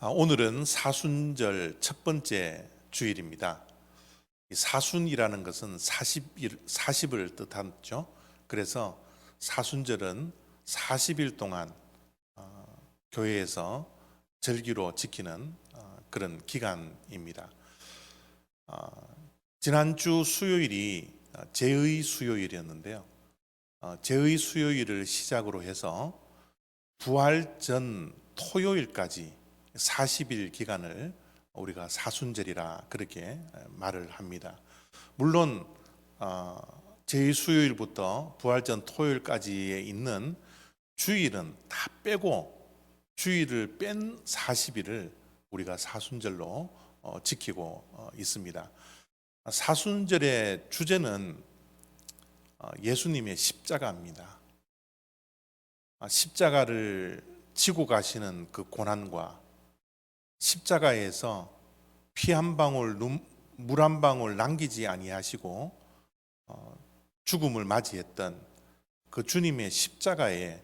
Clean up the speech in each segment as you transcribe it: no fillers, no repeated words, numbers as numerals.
오늘은 사순절 첫 번째 주일입니다. 이 사순이라는 것은 40을 뜻하죠. 그래서 사순절은 40일 동안 교회에서 절기로 지키는 그런 기간입니다. 지난주 수요일이 제의 수요일이었는데요. 제의 수요일을 시작으로 해서 부활 전 토요일까지 40일 기간을 우리가 사순절이라 그렇게 말을 합니다. 물론 제2수요일부터 부활전 토요일까지에 있는 주일은 다 빼고 주일을 뺀 40일을 우리가 사순절로 지키고 있습니다. 사순절의 주제는 예수님의 십자가입니다. 십자가를 지고 가시는 그 고난과 십자가에서 피 한 방울, 물 한 방울 남기지 아니하시고 죽음을 맞이했던 그 주님의 십자가에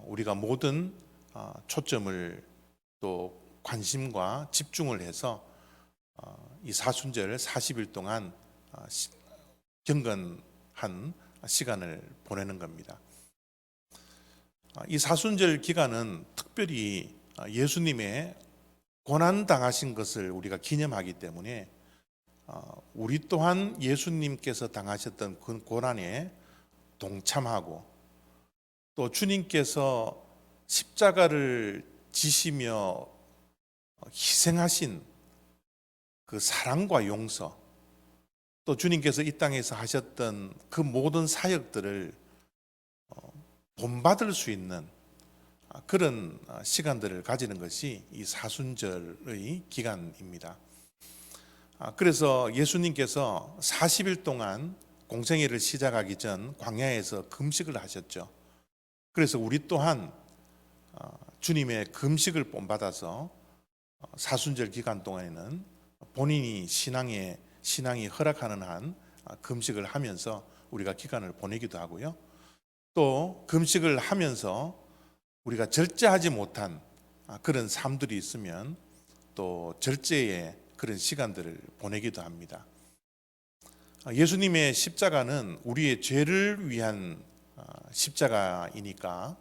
우리가 모든 초점을 또 관심과 집중을 해서 이 사순절 40일 동안 경건한 시간을 보내는 겁니다. 이 사순절 기간은 특별히 예수님의 고난 당하신 것을 우리가 기념하기 때문에 우리 또한 예수님께서 당하셨던 그 고난에 동참하고 또 주님께서 십자가를 지시며 희생하신 그 사랑과 용서, 또 주님께서 이 땅에서 하셨던 그 모든 사역들을 본받을 수 있는 그런 시간들을 가지는 것이 이 사순절의 기간입니다. 그래서 예수님께서 40일 동안 공생애를 시작하기 전 광야에서 금식을 하셨죠. 그래서 우리 또한 주님의 금식을 본받아서 사순절 기간 동안에는 본인이 신앙이 허락하는 한 금식을 하면서 우리가 기간을 보내기도 하고요. 또 금식을 하면서 우리가 절제하지 못한 그런 삶들이 있으면 또 절제의 그런 시간들을 보내기도 합니다. 예수님의 십자가는 우리의 죄를 위한 십자가이니까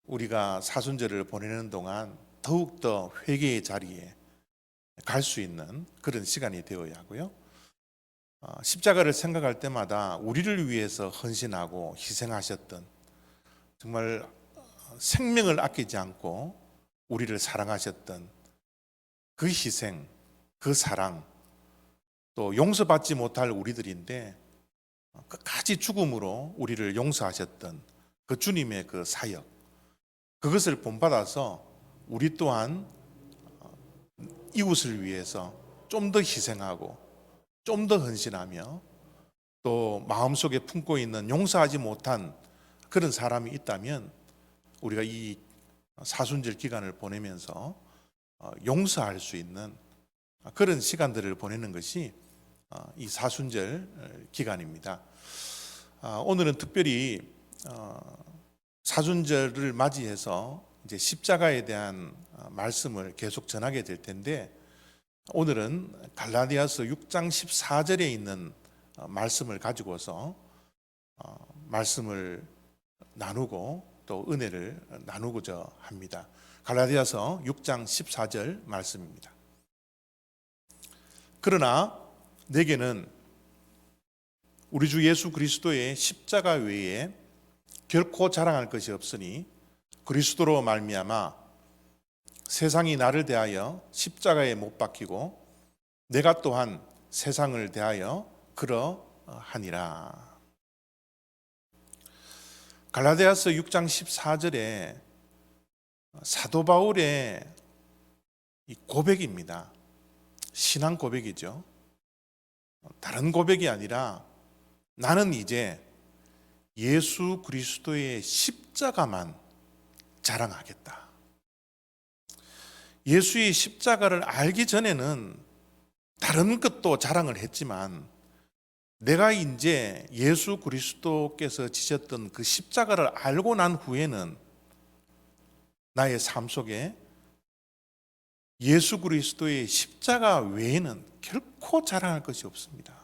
우리가 사순절을 보내는 동안 더욱더 회개의 자리에 갈 수 있는 그런 시간이 되어야 하고요. 십자가를 생각할 때마다 우리를 위해서 헌신하고 희생하셨던, 정말 생명을 아끼지 않고 우리를 사랑하셨던 그 희생, 그 사랑, 또 용서받지 못할 우리들인데 끝까지 죽음으로 우리를 용서하셨던 그 주님의 그 사역, 그것을 본받아서 우리 또한 이웃을 위해서 좀 더 희생하고 좀 더 헌신하며 또 마음속에 품고 있는 용서하지 못한 그런 사람이 있다면 우리가 이 사순절 기간을 보내면서 용서할 수 있는 그런 시간들을 보내는 것이 이 사순절 기간입니다. 오늘은 특별히 사순절을 맞이해서 이제 십자가에 대한 말씀을 계속 전하게 될 텐데, 오늘은 갈라디아서 6장 14절에 있는 말씀을 가지고서 말씀을 나누고 또 은혜를 나누고자 합니다. 갈라디아서 6장 14절 말씀입니다. 그러나 내게는 우리 주 예수 그리스도의 십자가 외에 결코 자랑할 것이 없으니 그리스도로 말미암아 세상이 나를 대하여 십자가에 못 박히고 내가 또한 세상을 대하여 그러하니라. 갈라디아서 6장 14절에 사도 바울의 이 고백입니다. 신앙 고백이죠. 다른 고백이 아니라 나는 이제 예수 그리스도의 십자가만 자랑하겠다. 예수의 십자가를 알기 전에는 다른 것도 자랑을 했지만 내가 이제 예수 그리스도께서 지셨던 그 십자가를 알고 난 후에는 나의 삶 속에 예수 그리스도의 십자가 외에는 결코 자랑할 것이 없습니다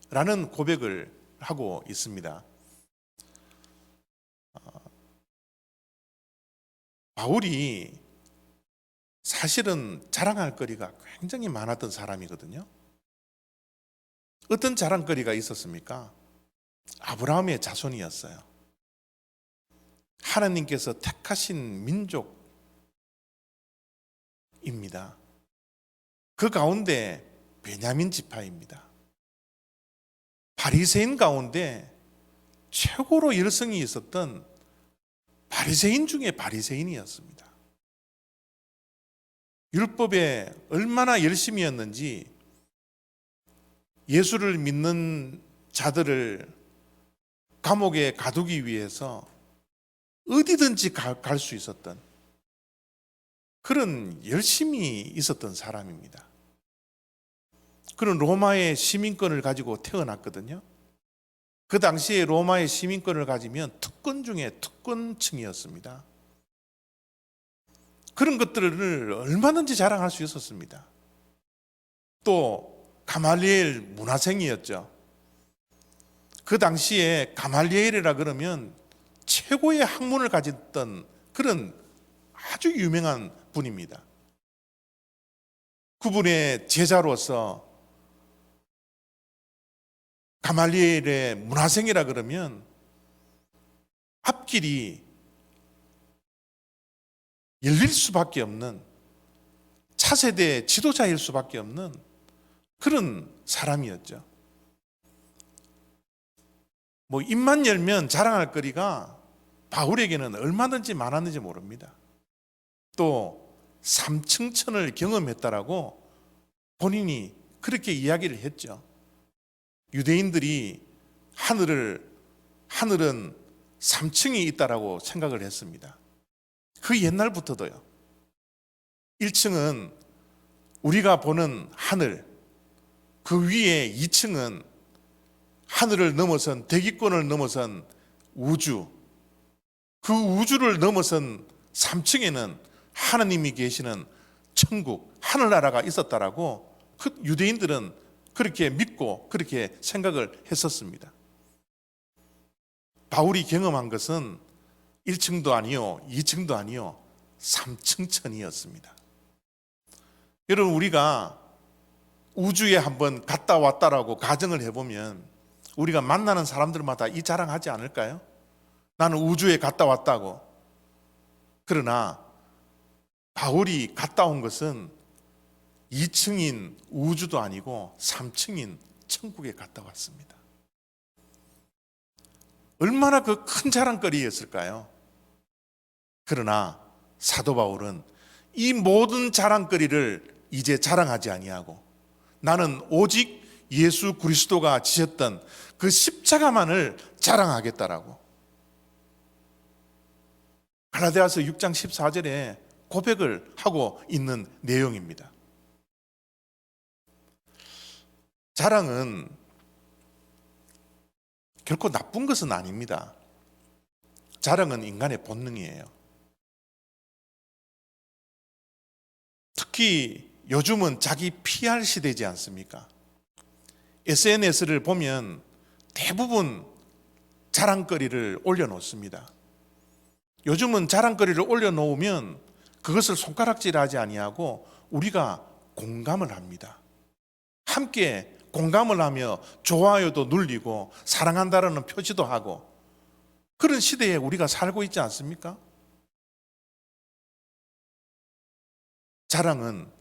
라는 고백을 하고 있습니다. 바울이 사실은 자랑할 거리가 굉장히 많았던 사람이거든요. 어떤 자랑거리가 있었습니까? 아브라함의 자손이었어요. 하나님께서 택하신 민족입니다. 그 가운데 베냐민 지파입니다. 바리새인 가운데 최고로 열성이 있었던 바리새인 중에 바리새인이었습니다. 율법에 얼마나 열심이었는지 예수를 믿는 자들을 감옥에 가두기 위해서 어디든지 갈 수 있었던 그런 열심이 있었던 사람입니다. 그런 로마의 시민권을 가지고 태어났거든요. 그 당시에 로마의 시민권을 가지면 특권 중에 특권층이었습니다. 그런 것들을 얼마든지 자랑할 수 있었습니다. 또 가말리엘 문화생이었죠. 그 당시에 가말리엘이라 그러면 최고의 학문을 가졌던 그런 아주 유명한 분입니다. 그분의 제자로서 가말리엘의 문화생이라 그러면 앞길이 열릴 수밖에 없는 차세대 지도자일 수밖에 없는 그런 사람이었죠. 뭐 입만 열면 자랑할 거리가 바울에게는 얼마든지 많았는지 모릅니다. 또 삼층천을 경험했다라고 본인이 그렇게 이야기를 했죠. 유대인들이 하늘은 3층이 있다라고 생각을 했습니다. 그 옛날부터도요. 1층은 우리가 보는 하늘, 그 위에 2층은 하늘을 넘어선 대기권을 넘어선 우주, 그 우주를 넘어선 3층에는 하나님이 계시는 천국, 하늘나라가 있었다라고 그 유대인들은 그렇게 믿고 그렇게 생각을 했었습니다. 바울이 경험한 것은 1층도 아니요, 2층도 아니요, 3층 천이었습니다. 여러분, 우리가 우주에 한번 갔다 왔다라고 가정을 해보면 우리가 만나는 사람들마다 이 자랑하지 않을까요? 나는 우주에 갔다 왔다고. 그러나 바울이 갔다 온 것은 2층인 우주도 아니고 3층인 천국에 갔다 왔습니다. 얼마나 그 큰 자랑거리였을까요? 그러나 사도 바울은 이 모든 자랑거리를 이제 자랑하지 아니하고 나는 오직 예수 그리스도가 지셨던 그 십자가만을 자랑하겠다라고 갈라디아서 6장 14절에 고백을 하고 있는 내용입니다. 자랑은 결코 나쁜 것은 아닙니다. 자랑은 인간의 본능이에요. 특히 요즘은 자기 PR 시대지 않습니까? SNS를 보면 대부분 자랑거리를 올려놓습니다. 요즘은 자랑거리를 올려놓으면 그것을 손가락질하지 아니하고 우리가 공감을 합니다. 함께 공감을 하며 좋아요도 눌리고 사랑한다라는 표시도 하고 그런 시대에 우리가 살고 있지 않습니까? 자랑은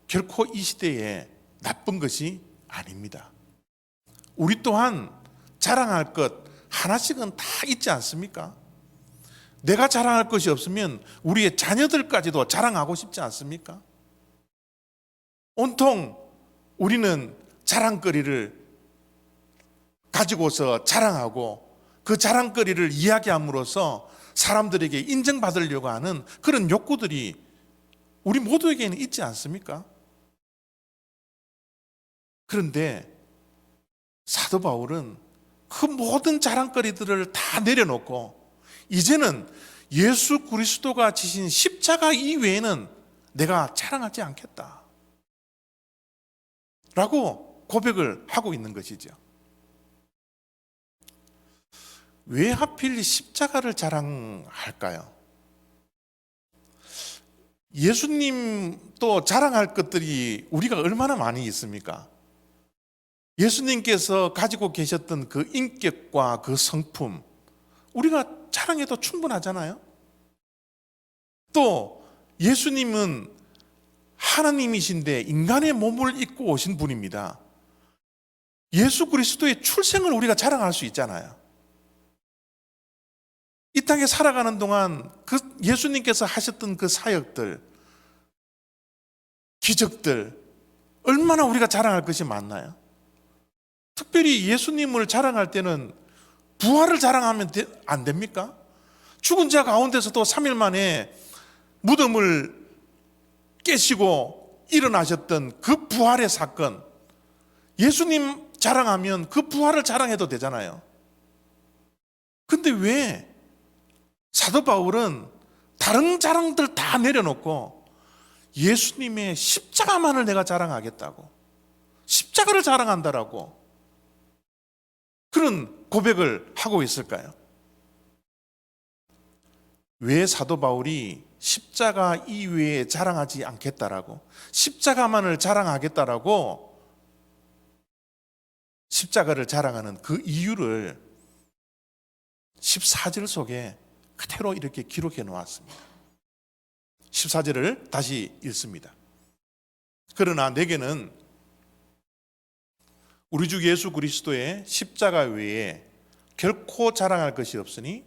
결코 이 시대에 나쁜 것이 아닙니다. 우리 또한 자랑할 것 하나씩은 다 있지 않습니까? 내가 자랑할 것이 없으면 우리의 자녀들까지도 자랑하고 싶지 않습니까? 온통 우리는 자랑거리를 가지고서 자랑하고 그 자랑거리를 이야기함으로써 사람들에게 인정받으려고 하는 그런 욕구들이 우리 모두에게는 있지 않습니까? 그런데 사도 바울은 그 모든 자랑거리들을 다 내려놓고 이제는 예수 그리스도가 지신 십자가 이외에는 내가 자랑하지 않겠다 라고 고백을 하고 있는 것이죠. 왜 하필 십자가를 자랑할까요? 예수님 또 자랑할 것들이 우리가 얼마나 많이 있습니까? 예수님께서 가지고 계셨던 그 인격과 그 성품, 우리가 자랑해도 충분하잖아요. 또 예수님은 하나님이신데 인간의 몸을 입고 오신 분입니다. 예수 그리스도의 출생을 우리가 자랑할 수 있잖아요. 이 땅에 살아가는 동안 그 예수님께서 하셨던 그 사역들, 기적들, 얼마나 우리가 자랑할 것이 많나요? 특별히 예수님을 자랑할 때는 부활을 자랑하면 안 됩니까? 죽은 자 가운데서도 3일 만에 무덤을 깨시고 일어나셨던 그 부활의 사건, 예수님 자랑하면 그 부활을 자랑해도 되잖아요. 근데 왜 사도 바울은 다른 자랑들 다 내려놓고 예수님의 십자가만을 내가 자랑하겠다고, 십자가를 자랑한다라고 그런 고백을 하고 있을까요? 왜 사도 바울이 십자가 이외에 자랑하지 않겠다라고, 십자가만을 자랑하겠다라고 십자가를 자랑하는 그 이유를 14절 속에 그대로 이렇게 기록해 놓았습니다. 14절을 다시 읽습니다. 그러나 내게는 우리 주 예수 그리스도의 십자가 외에 결코 자랑할 것이 없으니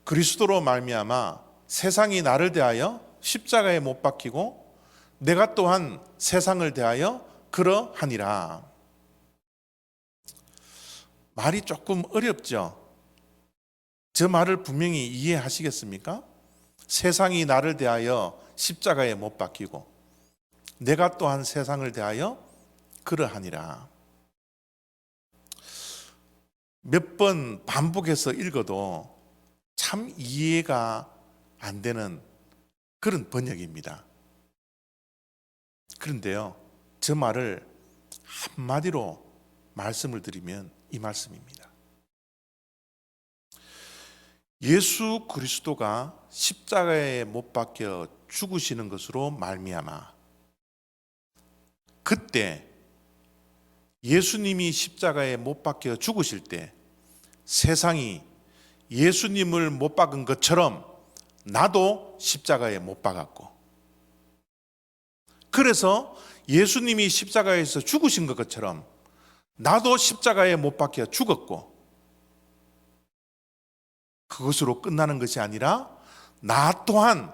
그리스도로 말미암아 세상이 나를 대하여 십자가에 못 박히고 내가 또한 세상을 대하여 그러하니라. 말이 조금 어렵죠? 저 말을 분명히 이해하시겠습니까? 세상이 나를 대하여 십자가에 못 박히고 내가 또한 세상을 대하여 그러하니라. 몇 번 반복해서 읽어도 참 이해가 안 되는 그런 번역입니다. 그런데요, 저 말을 한마디로 말씀을 드리면 이 말씀입니다. 예수 그리스도가 십자가에 못 박혀 죽으시는 것으로 말미암아 그때 예수님이 십자가에 못 박혀 죽으실 때 세상이 예수님을 못 박은 것처럼 나도 십자가에 못 박았고, 그래서 예수님이 십자가에서 죽으신 것처럼 나도 십자가에 못 박혀 죽었고, 그것으로 끝나는 것이 아니라 나 또한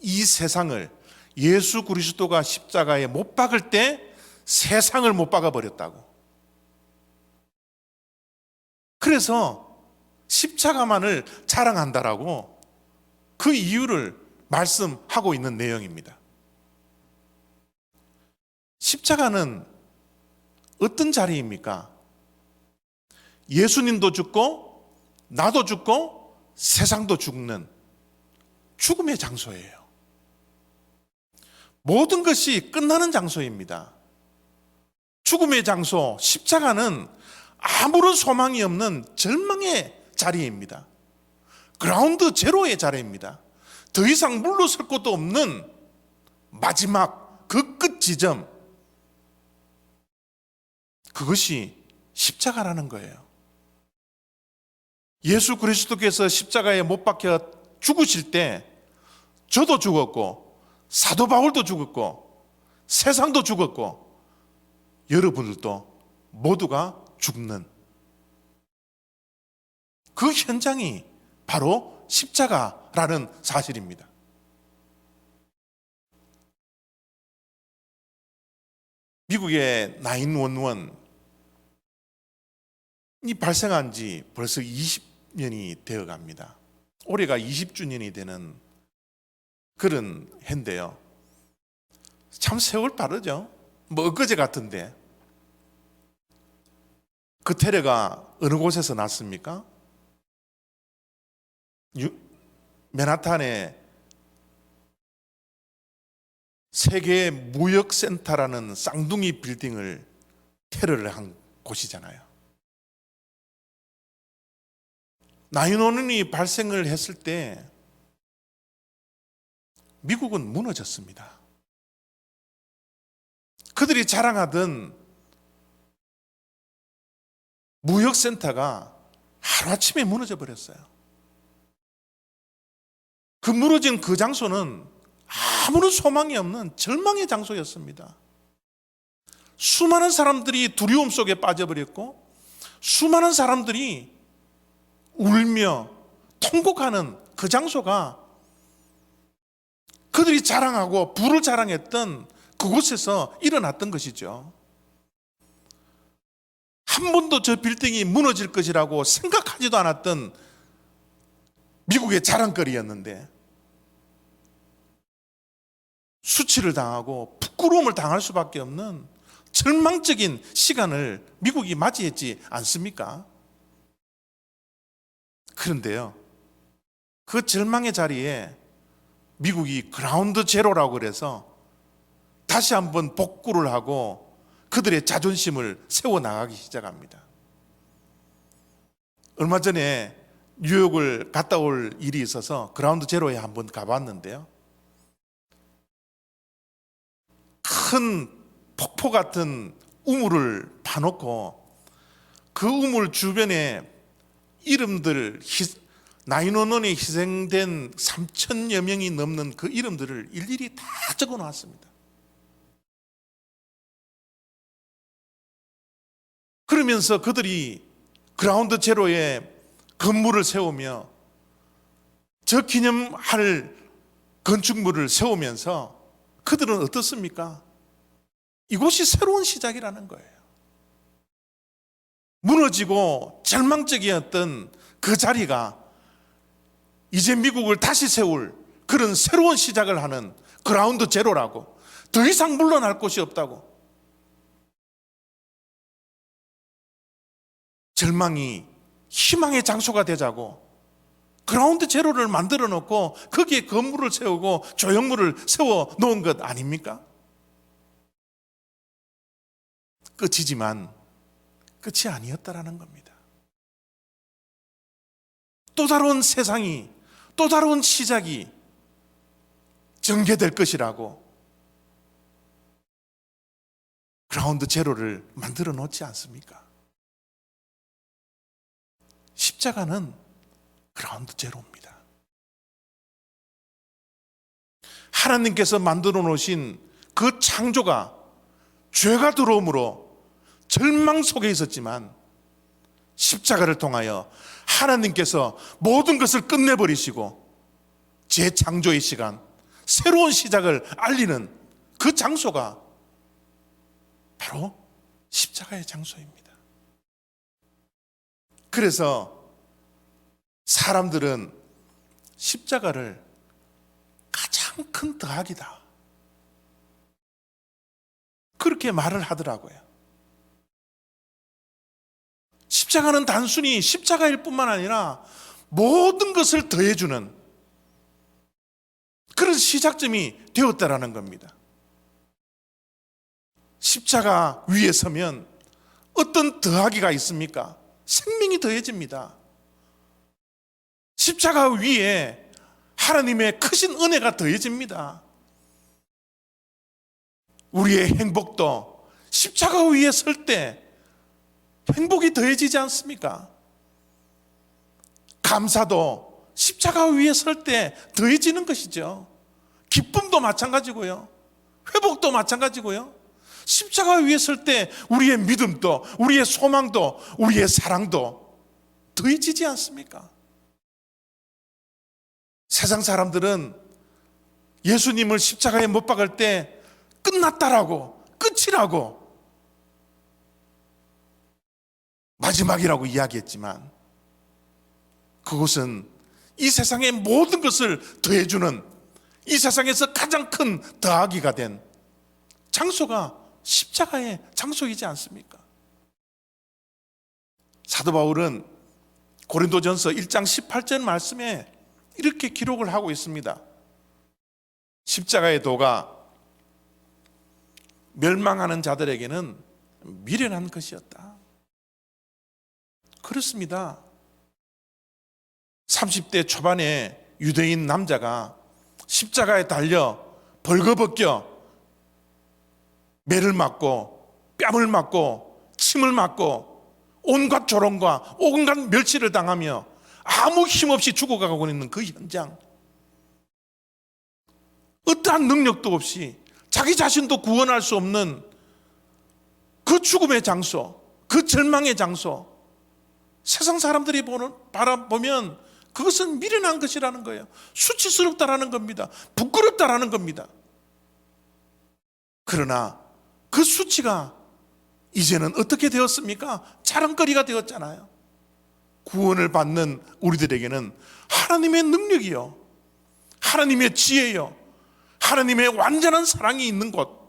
이 세상을 예수 그리스도가 십자가에 못 박을 때 세상을 못 박아버렸다고. 그래서 십자가만을 자랑한다라고 그 이유를 말씀하고 있는 내용입니다. 십자가는 어떤 자리입니까? 예수님도 죽고 나도 죽고 세상도 죽는 죽음의 장소예요. 모든 것이 끝나는 장소입니다. 죽음의 장소, 십자가는 아무런 소망이 없는 절망의 자리입니다. 그라운드 제로의 자리입니다. 더 이상 물러설 곳도 없는 마지막 그 끝 지점, 그것이 십자가라는 거예요. 예수 그리스도께서 십자가에 못 박혀 죽으실 때 저도 죽었고 사도 바울도 죽었고 세상도 죽었고 여러분들도 모두가 죽는 그 현장이 바로 십자가라는 사실입니다. 미국의 911이 발생한 지 벌써 20년이 되어 갑니다. 올해가 20주년이 되는 그런 해인데요. 참 세월 빠르죠. 뭐 엊그제 같은데. 그 테러가 어느 곳에서 났습니까? 맨하탄에 세계 무역센터라는 쌍둥이 빌딩을 테러를 한 곳이잖아요. 9/11이 발생을 했을 때 미국은 무너졌습니다. 그들이 자랑하던 무역센터가 하루아침에 무너져 버렸어요. 그 무너진 그 장소는 아무런 소망이 없는 절망의 장소였습니다. 수많은 사람들이 두려움 속에 빠져버렸고, 수많은 사람들이 울며 통곡하는 그 장소가 그들이 자랑하고 부를 자랑했던 그곳에서 일어났던 것이죠. 한 번도 저 빌딩이 무너질 것이라고 생각하지도 않았던 미국의 자랑거리였는데 수치를 당하고 부끄러움을 당할 수밖에 없는 절망적인 시간을 미국이 맞이했지 않습니까? 그런데요, 그 절망의 자리에 미국이 그라운드 제로라고 그래서 다시 한번 복구를 하고 그들의 자존심을 세워나가기 시작합니다. 얼마 전에 뉴욕을 갔다 올 일이 있어서 그라운드 제로에 한번 가봤는데요, 큰 폭포 같은 우물을 파놓고 그 우물 주변에 이름들, 9/11에 희생된 3,000여 명이 넘는 그 이름들을 일일이 다 적어 놨습니다. 그러면서 그들이 그라운드 제로에 건물을 세우며 저 기념할 건축물을 세우면서 그들은 어떻습니까? 이곳이 새로운 시작이라는 거예요. 무너지고 절망적이었던 그 자리가 이제 미국을 다시 세울 그런 새로운 시작을 하는 그라운드 제로라고, 더 이상 물러날 곳이 없다고, 절망이 희망의 장소가 되자고 그라운드 제로를 만들어 놓고 거기에 건물을 세우고 조형물을 세워 놓은 것 아닙니까? 끝이지만 끝이 아니었다라는 겁니다. 또 다른 세상이, 또 다른 시작이 전개될 것이라고 그라운드 제로를 만들어 놓지 않습니까? 십자가는 그라운드 제로입니다. 하나님께서 만들어 놓으신 그 창조가 죄가 들어옴으로 절망 속에 있었지만 십자가를 통하여 하나님께서 모든 것을 끝내버리시고 재창조의 시간, 새로운 시작을 알리는 그 장소가 바로 십자가의 장소입니다. 그래서 사람들은 십자가를 가장 큰 더하기다, 그렇게 말을 하더라고요. 십자가는 단순히 십자가일 뿐만 아니라 모든 것을 더해주는 그런 시작점이 되었다라는 겁니다. 십자가 위에 서면 어떤 더하기가 있습니까? 생명이 더해집니다. 십자가 위에 하나님의 크신 은혜가 더해집니다. 우리의 행복도 십자가 위에 설 때 행복이 더해지지 않습니까? 감사도 십자가 위에 설 때 더해지는 것이죠. 기쁨도 마찬가지고요, 회복도 마찬가지고요. 십자가 위에 설 때 우리의 믿음도, 우리의 소망도, 우리의 사랑도 더해지지 않습니까? 세상 사람들은 예수님을 십자가에 못 박을 때 끝났다라고, 끝이라고, 마지막이라고 이야기했지만 그것은 이 세상의 모든 것을 더해주는, 이 세상에서 가장 큰 더하기가 된 장소가 십자가의 장소이지 않습니까? 사도 바울은 고린도전서 1장 18절 말씀에 이렇게 기록을 하고 있습니다. 십자가의 도가 멸망하는 자들에게는 미련한 것이었다. 그렇습니다. 30대 초반에 유대인 남자가 십자가에 달려 벌거벗겨 매를 맞고 뺨을 맞고 침을 맞고 온갖 조롱과 온갖 멸시를 당하며 아무 힘없이 죽어가고 있는 그 현장, 어떠한 능력도 없이 자기 자신도 구원할 수 없는 그 죽음의 장소, 그 절망의 장소, 세상 사람들이 바라보면 그것은 미련한 것이라는 거예요. 수치스럽다라는 겁니다. 부끄럽다라는 겁니다. 그러나 그 수치가 이제는 어떻게 되었습니까? 자랑거리가 되었잖아요. 구원을 받는 우리들에게는 하나님의 능력이요, 하나님의 지혜요, 하나님의 완전한 사랑이 있는 곳,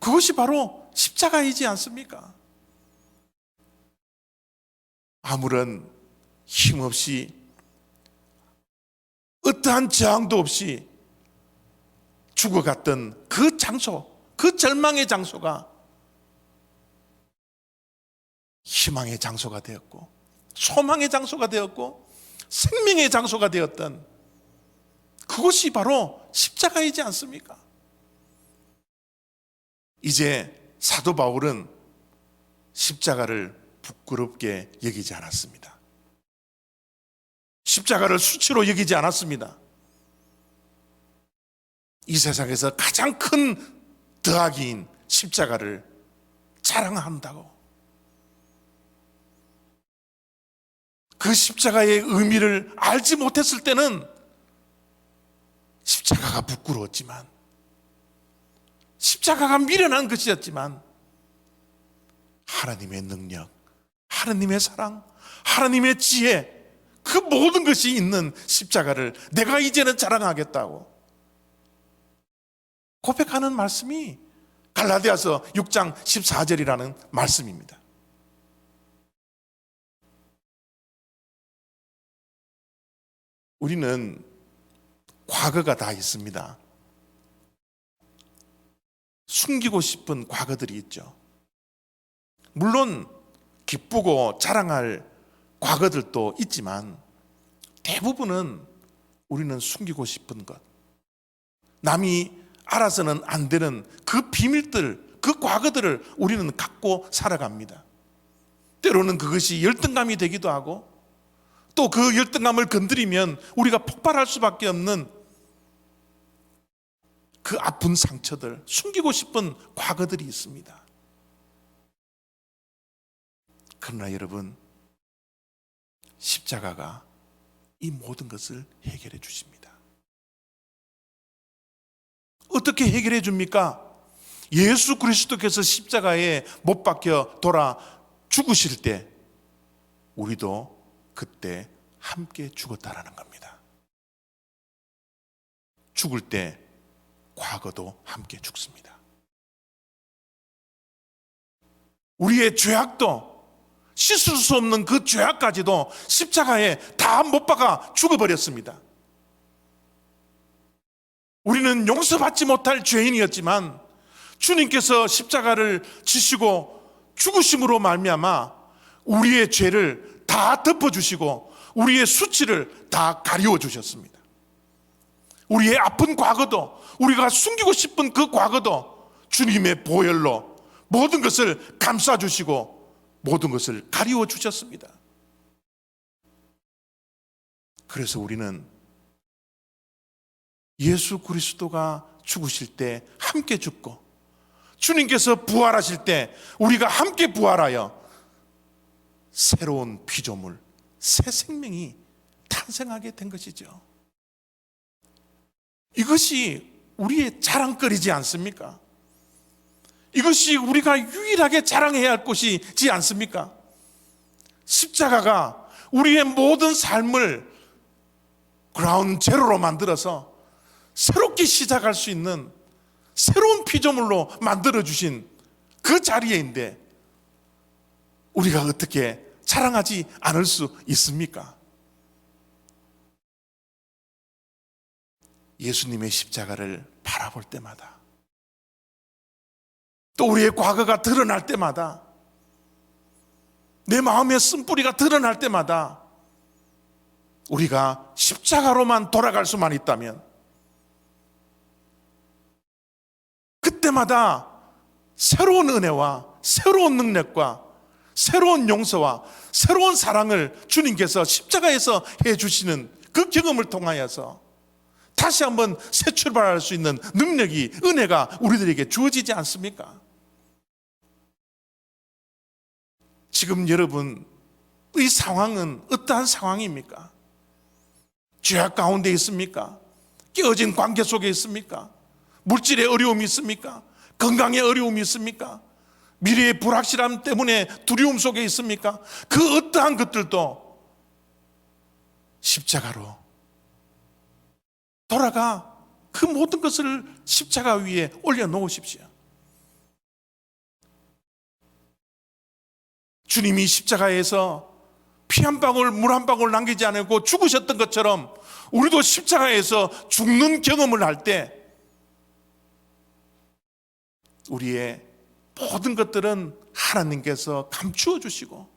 그것이 바로 십자가이지 않습니까? 아무런 힘없이, 어떠한 저항도 없이 죽어갔던 그 장소, 그 절망의 장소가 희망의 장소가 되었고, 소망의 장소가 되었고, 생명의 장소가 되었던 그것이 바로 십자가이지 않습니까? 이제 사도 바울은 십자가를 부끄럽게 여기지 않았습니다. 십자가를 수치로 여기지 않았습니다. 이 세상에서 가장 큰 더하기인 십자가를 자랑한다고, 그 십자가의 의미를 알지 못했을 때는 십자가가 부끄러웠지만, 십자가가 미련한 것이었지만, 하나님의 능력, 하나님의 사랑, 하나님의 지혜, 그 모든 것이 있는 십자가를 내가 이제는 자랑하겠다고 고백하는 말씀이 갈라디아서 6장 14절이라는 말씀입니다. 우리는 과거가 다 있습니다. 숨기고 싶은 과거들이 있죠. 물론 기쁘고 자랑할 과거들도 있지만 대부분은 우리는 숨기고 싶은 것, 남이 알아서는 안 되는 그 비밀들, 그 과거들을 우리는 갖고 살아갑니다. 때로는 그것이 열등감이 되기도 하고, 또 그 열등감을 건드리면 우리가 폭발할 수밖에 없는 그 아픈 상처들, 숨기고 싶은 과거들이 있습니다. 그러나 여러분, 십자가가 이 모든 것을 해결해 주십니다. 어떻게 해결해 줍니까? 예수 그리스도께서 십자가에 못 박혀 돌아 죽으실 때 우리도 그때 함께 죽었다라는 겁니다. 죽을 때 과거도 함께 죽습니다. 우리의 죄악도, 씻을 수 없는 그 죄악까지도 십자가에 다 못 박아 죽어버렸습니다. 우리는 용서받지 못할 죄인이었지만 주님께서 십자가를 지시고 죽으심으로 말미암아 우리의 죄를 다 덮어주시고 우리의 수치를 다 가리워 주셨습니다. 우리의 아픈 과거도, 우리가 숨기고 싶은 그 과거도 주님의 보혈로 모든 것을 감싸주시고 모든 것을 가리워 주셨습니다. 그래서 우리는 예수 그리스도가 죽으실 때 함께 죽고 주님께서 부활하실 때 우리가 함께 부활하여 새로운 피조물, 새 생명이 탄생하게 된 것이죠. 이것이 우리의 자랑거리지 않습니까? 이것이 우리가 유일하게 자랑해야 할 것이지 않습니까? 십자가가 우리의 모든 삶을 그라운드 제로로 만들어서 새롭게 시작할 수 있는 새로운 피조물로 만들어주신 그 자리에인데 우리가 어떻게 자랑하지 않을 수 있습니까? 예수님의 십자가를 바라볼 때마다, 또 우리의 과거가 드러날 때마다, 내 마음의 쓴뿌리가 드러날 때마다 우리가 십자가로만 돌아갈 수만 있다면, 그때마다 새로운 은혜와 새로운 능력과 새로운 용서와 새로운 사랑을 주님께서 십자가에서 해주시는 그 경험을 통하여서 다시 한번 새 출발할 수 있는 능력이, 은혜가 우리들에게 주어지지 않습니까? 지금 여러분의 상황은 어떠한 상황입니까? 죄악 가운데 있습니까? 깨어진 관계 속에 있습니까? 물질의 어려움이 있습니까? 건강의 어려움이 있습니까? 미래의 불확실함 때문에 두려움 속에 있습니까? 그 어떠한 것들도 십자가로 돌아가 그 모든 것을 십자가 위에 올려놓으십시오. 주님이 십자가에서 피 한 방울, 물 한 방울 남기지 않고 죽으셨던 것처럼 우리도 십자가에서 죽는 경험을 할 때 우리의 모든 것들은 하나님께서 감추어 주시고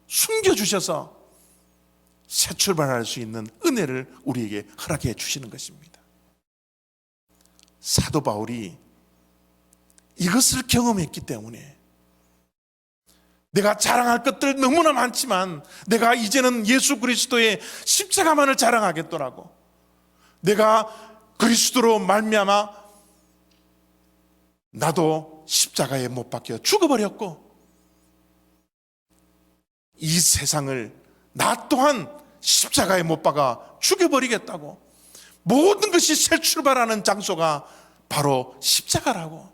숨겨 주셔서 새 출발할 수 있는 은혜를 우리에게 허락해 주시는 것입니다. 사도 바울이 이것을 경험했기 때문에 내가 자랑할 것들 너무나 많지만 내가 이제는 예수 그리스도의 십자가만을 자랑하겠더라고. 내가 그리스도로 말미암아 나도 십자가에 못 박혀 죽어버렸고 이 세상을 나 또한 십자가에 못 박아 죽여버리겠다고. 모든 것이 새 출발하는 장소가 바로 십자가라고.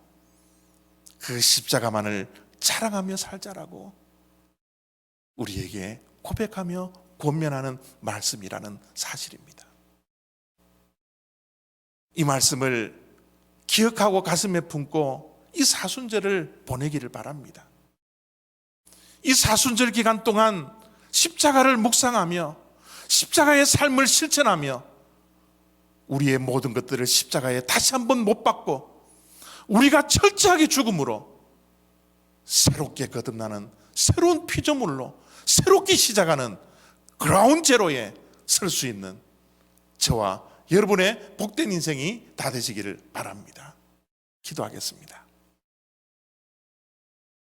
그 십자가만을 자랑하며 살자라고 우리에게 고백하며 권면하는 말씀이라는 사실입니다. 이 말씀을 기억하고 가슴에 품고 이 사순절을 보내기를 바랍니다. 이 사순절 기간 동안 십자가를 묵상하며 십자가의 삶을 실천하며 우리의 모든 것들을 십자가에 다시 한번 못 박고 우리가 철저하게 죽음으로 새롭게 거듭나는 새로운 피조물로 새롭게 시작하는 그라운드 제로에 설 수 있는 저와 여러분의 복된 인생이 다 되시기를 바랍니다. 기도하겠습니다.